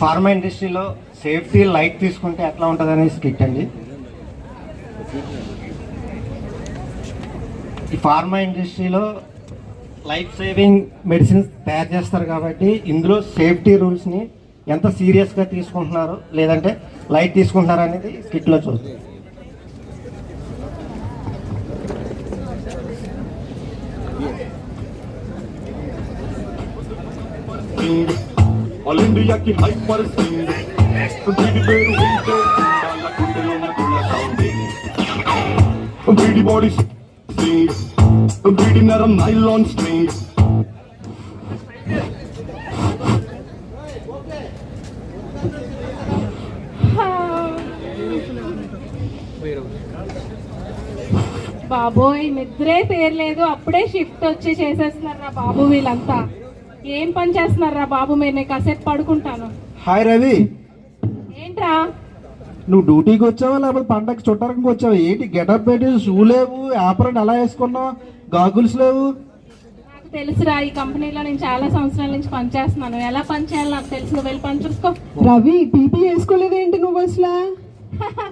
Pharma ఇండస్ట్రీలో safety light తీసుకుంటే ఎట్లా ఉంటుంది అనేది స్కిట్ అండి. ఈ ఫార్మా ఇండస్ట్రీలో లైఫ్ సేవింగ్ మెడిసిన్స్ తయారు చేస్తారు కాబట్టి ఇందులో సేఫ్టీ రూల్స్ని ఎంత సీరియస్గా తీసుకుంటున్నారు లేదంటే లైట్ తీసుకుంటున్నారు అనేది స్కిట్లో చూస్తుంది. ఆల్ ఇండియాకి హైపర్ స్పీడ్ వీడి పేరు వింటే వాళ్ళ గుండెలో గుళ్ళ సౌండింగ్ వీడి బాడీ స్ట్రింగ్ వీడి నరం నైలాన్ స్ట్రింగ్ బాబోయ్ నిద్రే తీరలేదు, అప్పుడే షిఫ్ట్ వచ్చి చేసేస్తున్నారా బాబు వీళ్ళంతా. ఏం పని చేస్తున్నారా బాబు, నేను కాసేపు పడుకుంటాను. హాయ్ రవి, ఏంట్రా నువ్వు డ్యూటీకి వచ్చావా లేకపోతే పండగకి చుట్టానికి వచ్చావా? ఏంటి గెటప్ పెట్టి షూ లేవు, ఆపరన్ ఎలా వేసుకున్నావు, గాగుల్స్ లేవు? నాకు తెలుసురా, ఈ కంపెనీలో నేను చాలా సంవత్సరాల నుంచి పనిచేస్తున్నాను. ఎలా పని చేయాలి నాకు తెలుసు, నువ్వు వెళ్ళి పని చూసుకో. రవి పీపీ వేసుకోలేదేంటి నువ్వు అసలు?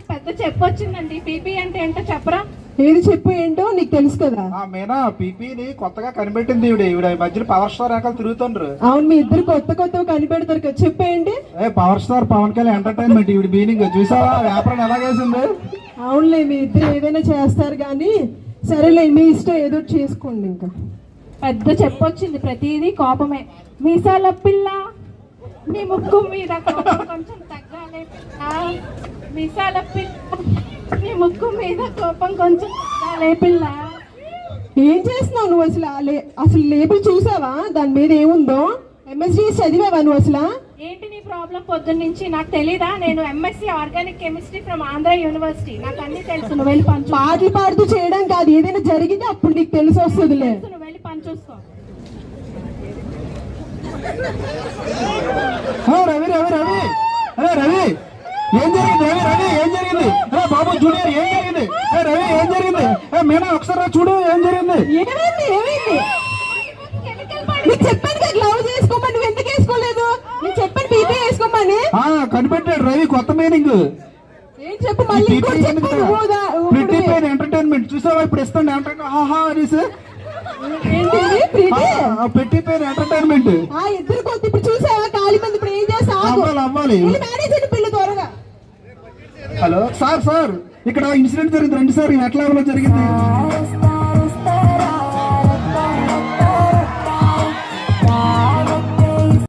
పెద్ద చెప్పొచ్చిందండి. పీపీ అంటే ఏంటో చెప్పరా? ఏది చెప్పు, ఏంటో నీకు తెలుసు కదా. మీనా పీపీని కొత్తగా కనిపెట్టింది ఈవిడ ఈ మధ్యన పవర్ స్టార్ రకాలు తిరుగుతుండ్రు. అవును, మీ ఇద్దరు కొత్త కొత్తవి కనిపెడతారు కదా, చెప్పేయండి. Power star Pawan Kalyan entertainment ఈవిడ మీనింగ్ చూసావా? వ్యాపారం ఎలాగేసింది? అవునులే, మీ ఇద్దరు ఏదైనా చేస్తారు కానీ సరేలే, మీ ఇష్టం ఏదో చేసుకోండి. ఇంకా పెద్ద చెప్పొచ్చింది, ప్రతిదీ కోపమే. మీసాల పిల్ల నీ ముక్కు మీద కోపం కొంచెం తగ్గాలే పిల్ల. మీసాల పిల్ల నీ ముక్కు మీద కోపం కొంచెం తగ్గాలే పిల్ల. ఏం చేస్తున్నావు నువ్వు అసలు? అసలు లేబుల్ చూసావా? దాని మీద ఏముందో? ఎంఎస్సీ చదివావా నువ్వు అసలు? ఏంటి నీ ప్రాబ్లం పొద్దున్న నుంచి? నాకు తెలీదా? నేను MSc organic chemistry from Andhra university, నాకు అన్ని తెలుసు. నువ్వు వెళ్ళి పని పాటలు పాడుతూ చేయడం కాదు, ఏదైనా జరిగితే అప్పుడు నీకు తెలిసి వస్తుందిలే. నువ్వు వెళ్ళి పని చూసుకో. రవి రవి రవి రవి ఏం జరిగింది? రవి రవి ఏం జరిగింది? బాబు జూనియర్ ఏం జరిగింది? రవి ఏం జరిగింది? మీనా ఒకసారి చూడు ఏం జరిగింది? ఏమైంది? ఏమైంది? నీకు చెప్పాను కదా గ్లౌజ్ వేసుకోమని, నువ్వు ఎందుకు వేసుకోలేదు? నేను చెప్పాను పీపీ వేసుకోమని. కనిపెట్టాడు రవి కొత్త మీనింగ్. ఏం చెప్పు మళ్ళీ? ఎంటర్టైన్మెంట్ చూసావా? ఇప్పుడు ఇస్తాను పెట్టి పేరు ఎంటర్టైన్మెంట్. ఇద్దరు కొత్త ఇప్పుడు చూసావా? ఖాళీ మంది ఇప్పుడు ఏం చేస్తా? అవ్వాలి. మేనేజర్ పిల్ల త్వరగా. హలో సార్, ఇక్కడ ఇన్సిడెంట్ జరిగింది, రండి సార్. ఎట్లా జరిగింది?